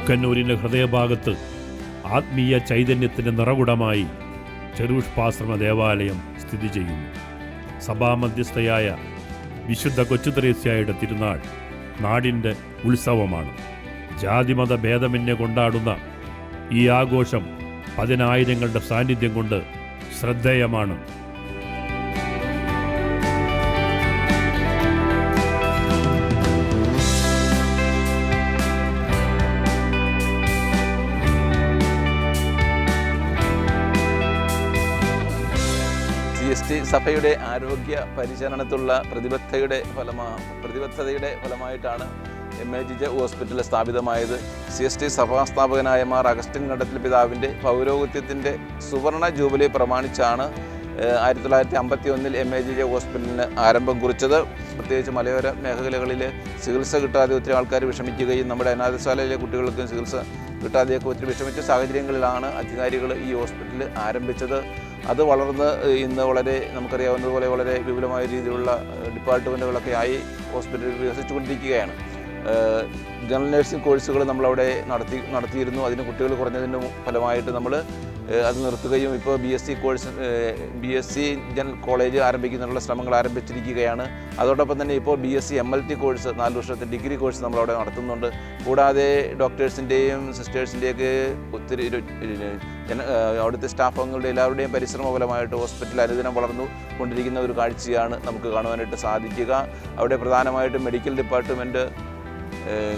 മൂക്കന്നൂരിൻ്റെ ഹൃദയഭാഗത്ത് ആത്മീയ ചൈതന്യത്തിൻ്റെ നിറകുടമായി ചെറുപുഷ്പാശ്രമ ദേവാലയം സ്ഥിതി ചെയ്യുന്നു. സഭാമധ്യസ്ഥയായ വിശുദ്ധ കൊച്ചുത്രേസ്യായുടെ തിരുനാൾ നാടിൻ്റെ ഉത്സവമാണ്. ജാതിമത ഭേദമന്യേ കൊണ്ടാടുന്ന ഈ ആഘോഷം പതിനായിരങ്ങളുടെ സാന്നിധ്യം കൊണ്ട് ശ്രദ്ധേയമാണ്. CST സഭയുടെ ആരോഗ്യ പരിചരണത്തിലുള്ള പ്രതിബദ്ധതയുടെ ഫലമായിട്ടാണ് MAGJ ഹോസ്പിറ്റൽ സ്ഥാപിതമായത്. CST സഭാസ്ഥാപകനായ മാർ അഗസ്റ്റിൻ കണ്ടത്തിൽ പിതാവിൻ്റെ പൗരോഹിത്യത്തിൻ്റെ സുവർണ ജൂബിലി പ്രമാണിച്ചാണ് 1951 MAGJ ഹോസ്പിറ്റലിന് ആരംഭം കുറിച്ചത്. പ്രത്യേകിച്ച് മലയോര മേഖലകളിൽ ചികിത്സ കിട്ടാതെ ഒത്തിരി ആൾക്കാർ വിഷമിക്കുകയും നമ്മുടെ അനാഥശാലയിലെ കുട്ടികൾക്കും ചികിത്സ കിട്ടാതെയൊക്കെ ഒത്തിരി വിഷമിച്ച സാഹചര്യങ്ങളിലാണ് അധികാരികൾ ഈ ഹോസ്പിറ്റൽ ആരംഭിച്ചത്. അത് വളർന്ന് ഇന്ന് വളരെ നമുക്കറിയാവുന്നതുപോലെ വളരെ വിപുലമായ രീതിയിലുള്ള ഡിപ്പാർട്ട്മെൻറ്റുകളൊക്കെ ആയി ഹോസ്പിറ്റൽ വികസിച്ചുകൊണ്ടിരിക്കുകയാണ്. ജനറൽ നഴ്സിംഗ് കോഴ്സുകൾ നമ്മളവിടെ നടത്തിയിരുന്നു. അതിന് കുട്ടികൾ കുറഞ്ഞതിന് ഫലമായിട്ട് നമ്മൾ അത് നിർത്തുകയും ഇപ്പോൾ BSc ജനറൽ കോളേജ് ആരംഭിക്കുന്നതിനുള്ള ശ്രമങ്ങൾ ആരംഭിച്ചിരിക്കുകയാണ്. അതോടൊപ്പം തന്നെ ഇപ്പോൾ BSc MLT കോഴ്സ് 4 വർഷത്തെ ഡിഗ്രി കോഴ്സ് നമ്മളവിടെ നടത്തുന്നുണ്ട്. കൂടാതെ ഡോക്ടേഴ്സിൻ്റെയും സിസ്റ്റേഴ്സിൻ്റെയൊക്കെ ഒത്തിരി അവിടുത്തെ സ്റ്റാഫ് അംഗങ്ങളുടെ എല്ലാവരുടെയും പരിശ്രമ ഫലമായിട്ട് ഹോസ്പിറ്റൽ അനുദിനം വളർന്നു കൊണ്ടിരിക്കുന്ന ഒരു കാഴ്ചയാണ് നമുക്ക് കാണുവാനായിട്ട് സാധിക്കുക. അവിടെ പ്രധാനമായിട്ടും medical department,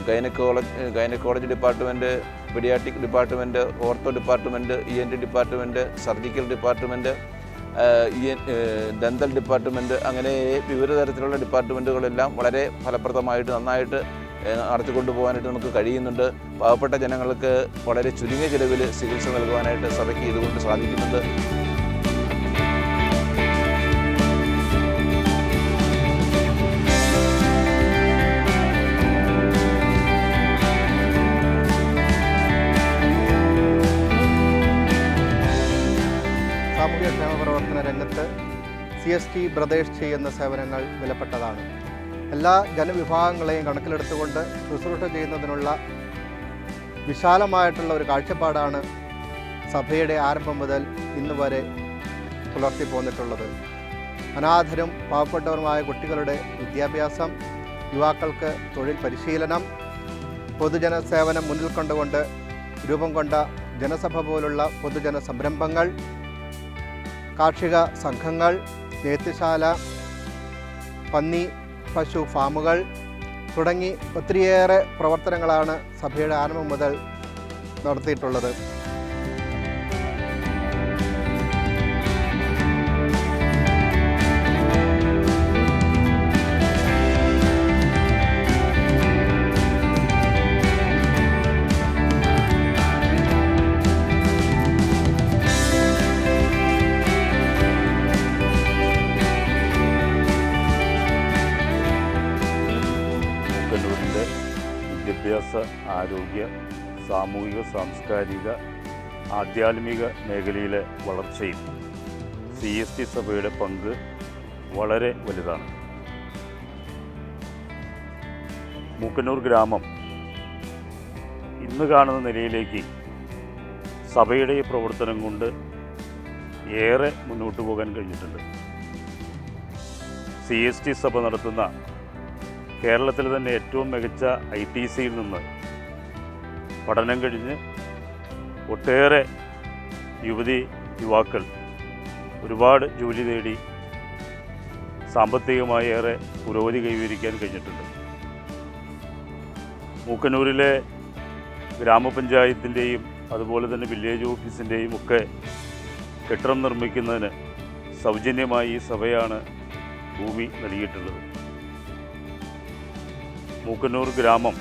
gynaecology department, paediatric department, ortho department, ENT department, surgical department, dental department, അങ്ങനെ വിവിധ തരത്തിലുള്ള ഡിപ്പാർട്ട്മെൻറ്റുകളെല്ലാം വളരെ ഫലപ്രദമായിട്ട് നന്നായിട്ട് നടത്തിക്കൊണ്ടു പോകാനായിട്ട് നമുക്ക് കഴിയുന്നുണ്ട്. പാവപ്പെട്ട ജനങ്ങൾക്ക് വളരെ ചുരുങ്ങിയ ചിലവിൽ ചികിത്സ നൽകുവാനായിട്ട് സഭയ്ക്ക് ഇതുകൊണ്ട് സാധിക്കുന്നുണ്ട്. സാമൂഹ്യക്ഷേമ പ്രവർത്തന രംഗത്ത് CST ബ്രദേഴ്സ് ചെയ്യുന്ന സേവനങ്ങൾ വിലപ്പെട്ടതാണ്. എല്ലാ ജനവിഭാഗങ്ങളെയും കണക്കിലെടുത്തുകൊണ്ട് ശുശ്രൂഷ ചെയ്യുന്നതിനുള്ള വിശാലമായിട്ടുള്ള ഒരു കാഴ്ചപ്പാടാണ് സഭയുടെ ആരംഭം മുതൽ ഇന്ന് വരെ പുലർത്തി പോന്നിട്ടുള്ളത്. അനാഥരും പാവപ്പെട്ടവരുമായ കുട്ടികളുടെ വിദ്യാഭ്യാസം, യുവാക്കൾക്ക് തൊഴിൽ പരിശീലനം, പൊതുജന സേവനം മുന്നിൽ കണ്ടുകൊണ്ട് രൂപം കൊണ്ട ജനസഭ പോലുള്ള പൊതുജന സംരംഭങ്ങൾ, കാർഷിക സംഘങ്ങൾ, നെയ്ത്തുശാല, പന്നി പശു ഫാമുകൾ തുടങ്ങി ഒത്തിരിയേറെ പ്രവർത്തനങ്ങളാണ് സഭയുടെ ആരംഭം മുതൽ നടത്തിയിട്ടുള്ളത്. മൂക്കന്നൂരിൻ്റെ വിദ്യാഭ്യാസ, ആരോഗ്യ, സാമൂഹിക, സാംസ്കാരിക, ആധ്യാത്മിക മേഖലയിലെ വളർച്ചയിൽ CST സഭയുടെ പങ്ക് വളരെ വലുതാണ്. മൂക്കന്നൂർ ഗ്രാമം ഇന്ന് കാണുന്ന നിലയിലേക്ക് സഭയുടെ ഈ പ്രവർത്തനം കൊണ്ട് ഏറെ മുന്നോട്ട് പോകാൻ കഴിഞ്ഞിട്ടുണ്ട്. CST സഭ നടത്തുന്ന കേരളത്തിൽ തന്നെ ഏറ്റവും മികച്ച ITCയിൽ നിന്ന് പഠനം കഴിഞ്ഞ് ഒട്ടേറെ യുവാക്കൾ ഒരുപാട് ജോലി നേടി സാമ്പത്തികമായി ഏറെ പുരോഗതി കൈവരിക്കാൻ കഴിഞ്ഞിട്ടുണ്ട്. മൂക്കന്നൂരിലെ ഗ്രാമപഞ്ചായത്തിൻ്റെയും അതുപോലെ തന്നെ വില്ലേജ് ഓഫീസിൻ്റെയും ഒക്കെ കെട്ടിടം നിർമ്മിക്കുന്നതിന് സൗജന്യമായി ഈ സഭയാണ് ഭൂമി നൽകിയിട്ടുള്ളത്. മൂക്കന്നൂർ ഗ്രാമം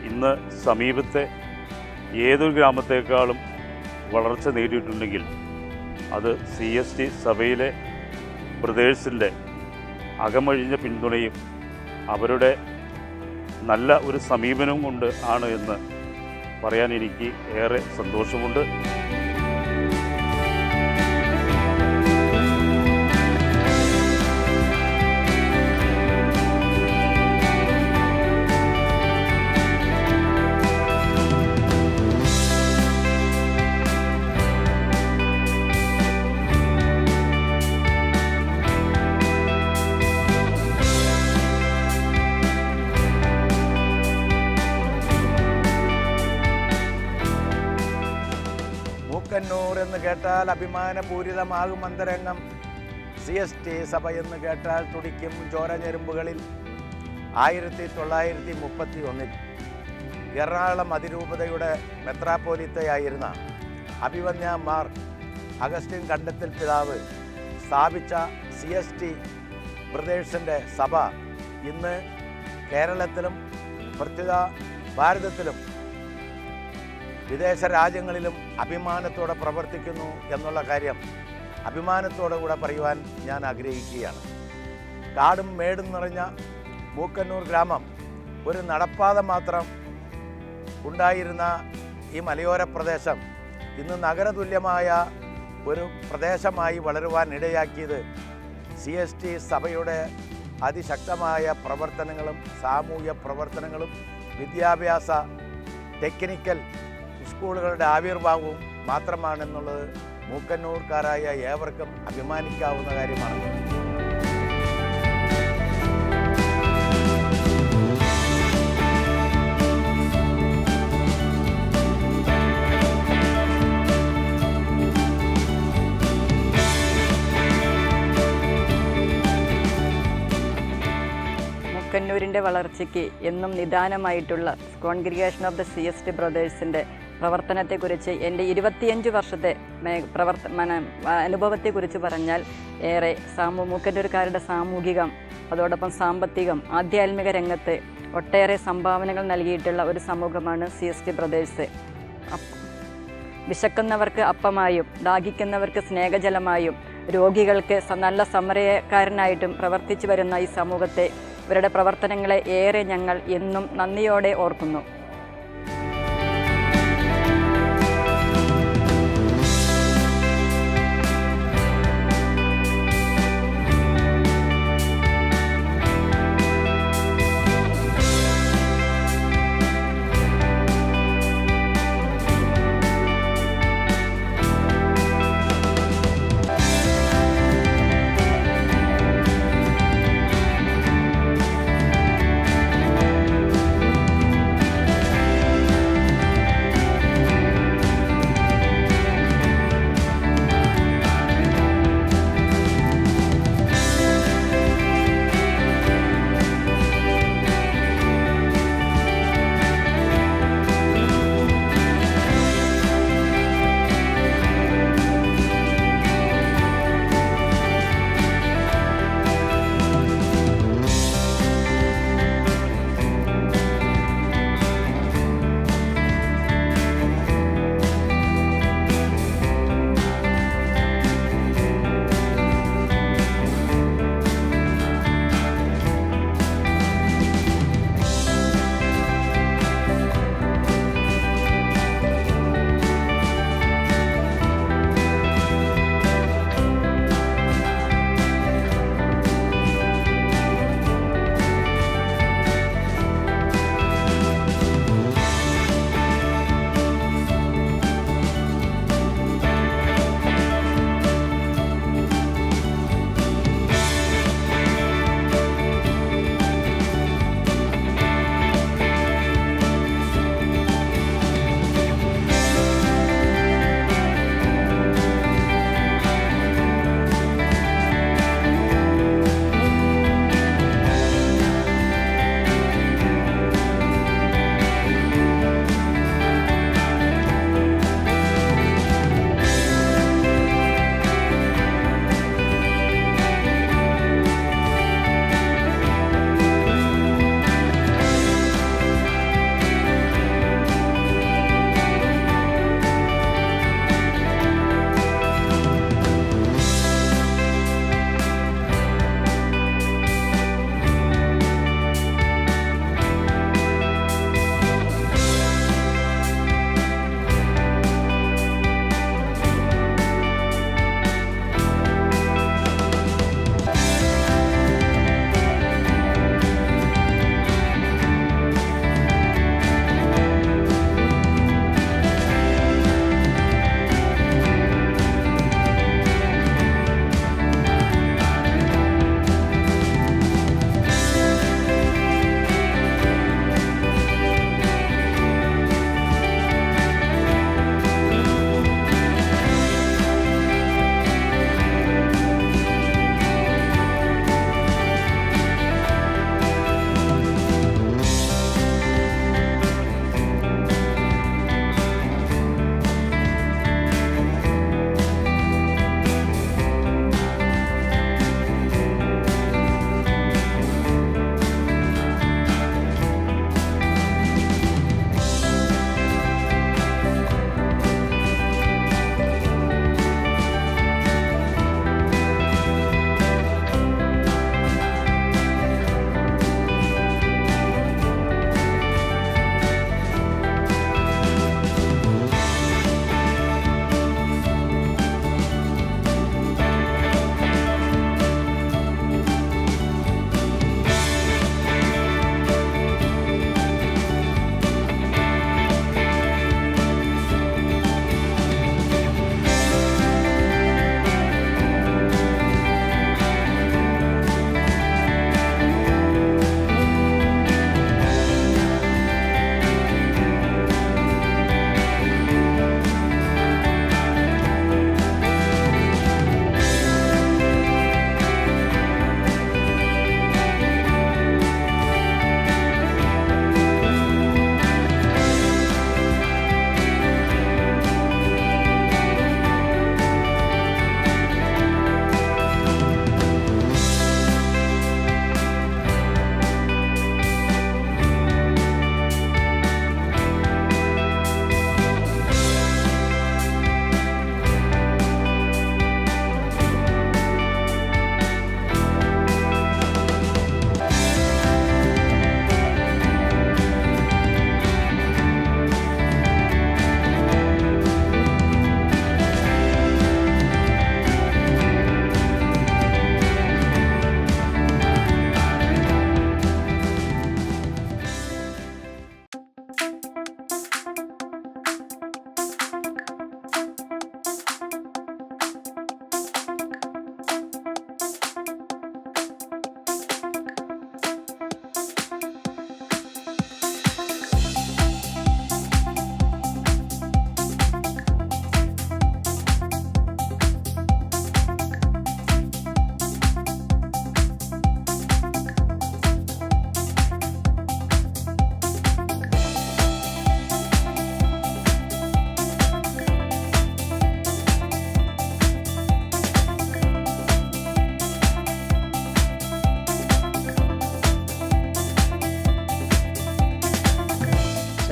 ഇന്ന് സമീപത്തെ ഏതൊരു ഗ്രാമത്തേക്കാളും വളർച്ച നേടിയിട്ടുണ്ടെങ്കിൽ അത് CST സഭയിലെ ബ്രദേഴ്സിൻ്റെ അകമഴിഞ്ഞ പിന്തുണയും അവരുടെ നല്ല ഒരു സമീപനവും കൊണ്ട് ആണ് എന്ന് പറയാൻ എനിക്ക് ഏറെ സന്തോഷമുണ്ട്. കേട്ടാൽ അഭിമാനപൂരിതമാകും അന്തരംഗം. CST സഭ എന്ന് കേട്ടാൽ തുടിക്കും ചോര ഞെരുമ്പുകളിൽ. 1931 എറണാകുളം അതിരൂപതയുടെ മെത്രാപ്പോലീത്തയായിരുന്ന അഭിവന്യ മാർ അഗസ്റ്റിൻ കണ്ടത്തിൽ പിതാവ് സ്ഥാപിച്ച CST ബ്രദേഴ്സിൻ്റെ സഭ ഇന്ന് കേരളത്തിലും പ്രത്യേക ഭാരതത്തിലും വിദേശ രാജ്യങ്ങളിലും അഭിമാനത്തോടെ പ്രവർത്തിക്കുന്നു എന്നുള്ള കാര്യം അഭിമാനത്തോടെ കൂടെ പറയുവാൻ ഞാൻ ആഗ്രഹിക്കുകയാണ്. കാടും മേടും നിറഞ്ഞ മൂക്കന്നൂർ ഗ്രാമം ഒരു നടപ്പാത മാത്രം ഉണ്ടായിരുന്ന ഈ മലയോര പ്രദേശം ഇന്ന് നഗരതുല്യമായ ഒരു പ്രദേശമായി വളരുവാൻ ഇടയാക്കിയത് CST സഭയുടെ അതിശക്തമായ പ്രവർത്തനങ്ങളും സാമൂഹ്യ പ്രവർത്തനങ്ങളും വിദ്യാഭ്യാസ ടെക്നിക്കൽ സ്കൂളുകളുടെ ആവിർഭാവവും മാത്രമാണെന്നുള്ളത് മൂക്കന്നൂർക്കാരായ ഏവർക്കും അഭിമാനിക്കാവുന്ന കാര്യമാണ്. മൂക്കന്നൂരിൻ്റെ വളർച്ചയ്ക്ക് എന്നും നിദാനമായിട്ടുള്ള കോൺഗ്രിഗേഷൻ ഓഫ് ദ CST ബ്രദേഴ്സിൻ്റെ പ്രവർത്തനത്തെക്കുറിച്ച് എൻ്റെ 25 വർഷത്തെ അനുഭവത്തെക്കുറിച്ച് പറഞ്ഞാൽ ഏറെ മൂക്കന്നൂർക്കാരുടെ സാമൂഹികം, അതോടൊപ്പം സാമ്പത്തികം, ആധ്യാത്മിക രംഗത്ത് ഒട്ടേറെ സംഭാവനകൾ നൽകിയിട്ടുള്ള ഒരു സമൂഹമാണ് CST ബ്രദേഴ്സ്. വിശക്കുന്നവർക്ക് അപ്പമായും ദാഹിക്കുന്നവർക്ക് സ്നേഹജലമായും രോഗികൾക്ക് നല്ല സമരക്കാരനായിട്ടും പ്രവർത്തിച്ചു വരുന്ന ഈ സമൂഹത്തെ, ഇവരുടെ പ്രവർത്തനങ്ങളെ ഏറെ ഞങ്ങൾ എന്നും നന്ദിയോടെ ഓർക്കുന്നു.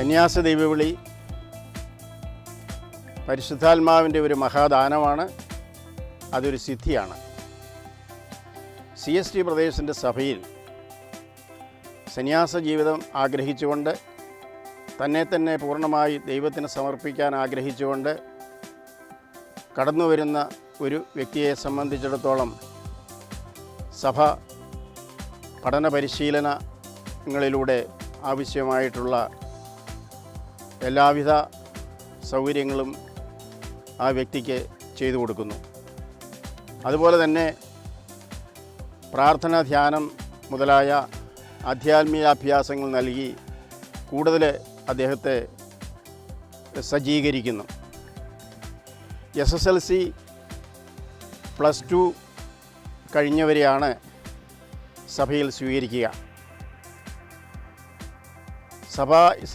സന്യാസ ദൈവവിളി പരിശുദ്ധാത്മാവിൻ്റെ ഒരു മഹാദാനമാണ്, അതൊരു സിദ്ധിയാണ്. CST പ്രദേശത്തിൻ്റെ സഭയിൽ സന്യാസ ജീവിതം ആഗ്രഹിച്ചുകൊണ്ട് തന്നെ പൂർണ്ണമായി ദൈവത്തിന് സമർപ്പിക്കാൻ ആഗ്രഹിച്ചുകൊണ്ട് കടന്നു വരുന്ന ഒരു വ്യക്തിയെ സംബന്ധിച്ചിടത്തോളം സഭ പഠന പരിശീലനങ്ങളിലൂടെ ആവശ്യമായിട്ടുള്ള എല്ലാവിധ സൗകര്യങ്ങളും ആ വ്യക്തിക്ക് ചെയ്തു കൊടുക്കുന്നു. അതുപോലെ തന്നെ പ്രാർത്ഥന, ധ്യാനം മുതലായ ആധ്യാത്മികാഭ്യാസങ്ങൾ നൽകി കൂടുതൽ അദ്ദേഹത്തെ സജ്ജീകരിക്കുന്നു. SSLC +2 കഴിഞ്ഞവരെയാണ് സഭയിൽ സ്വീകരിക്കുക.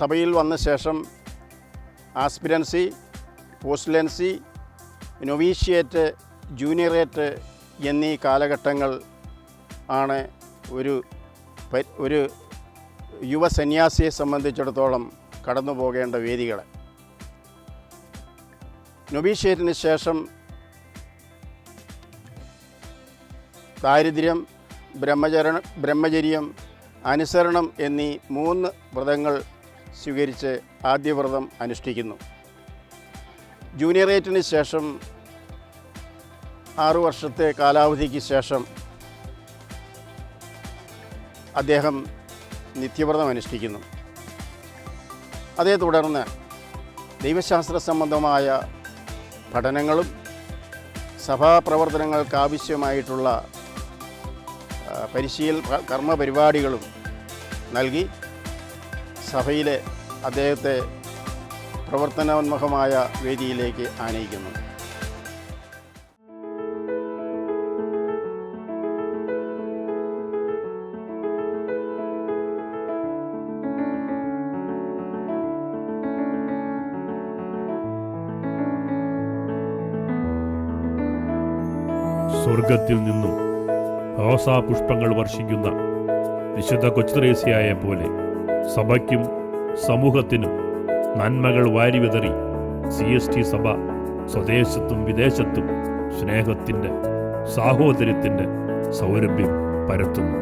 സഭയിൽ വന്ന ശേഷം ആസ്പിരൻസി, പോസ്റ്റലൻസി, നൊവീഷ്യേറ്റ്, ജൂനിയറേറ്റ് എന്നീ കാലഘട്ടങ്ങൾ ആണ് ഒരു യുവ സന്യാസിയെ സംബന്ധിച്ചിടത്തോളം കടന്നു പോകേണ്ട വേദികൾ. നൊവീഷ്യേറ്റിന് ശേഷം ദാരിദ്ര്യം, ബ്രഹ്മചര്യം, അനുസരണം എന്നീ 3 വ്രതങ്ങൾ സ്വീകരിച്ച് ആദ്യ വ്രതം അനുഷ്ഠിക്കുന്നു. ജൂനിയറേറ്റിന് ശേഷം 6 വർഷത്തെ കാലാവധിക്ക് ശേഷം അദ്ദേഹം നിത്യവ്രതം അനുഷ്ഠിക്കുന്നു. അതേ തുടർന്ന് ദൈവശാസ്ത്ര സംബന്ധമായ പഠനങ്ങളും സഭാപ്രവർത്തനങ്ങൾക്ക് ആവശ്യമായിട്ടുള്ള കർമ്മപരിപാടികളും നൽകി സഭയിലെ അദ്ദേഹത്തെ പ്രവർത്തനോന്മുഖമായ വേദിയിലേക്ക് ആനയിക്കുന്നു. സ്വർഗത്തിൽ നിന്നും റോസാപുഷ്പങ്ങൾ വർഷിക്കുന്ന വിശുദ്ധ കൊച്ചുത്രേസ്യയെ പോലെ സഭയ്ക്കും സമൂഹത്തിനും നന്മകൾ വാരിവിതറി CST സഭ സ്വദേശത്തും വിദേശത്തും സ്നേഹത്തിൻ്റെ, സാഹോദര്യത്തിൻ്റെ സൗരഭ്യം പരത്തുന്നു.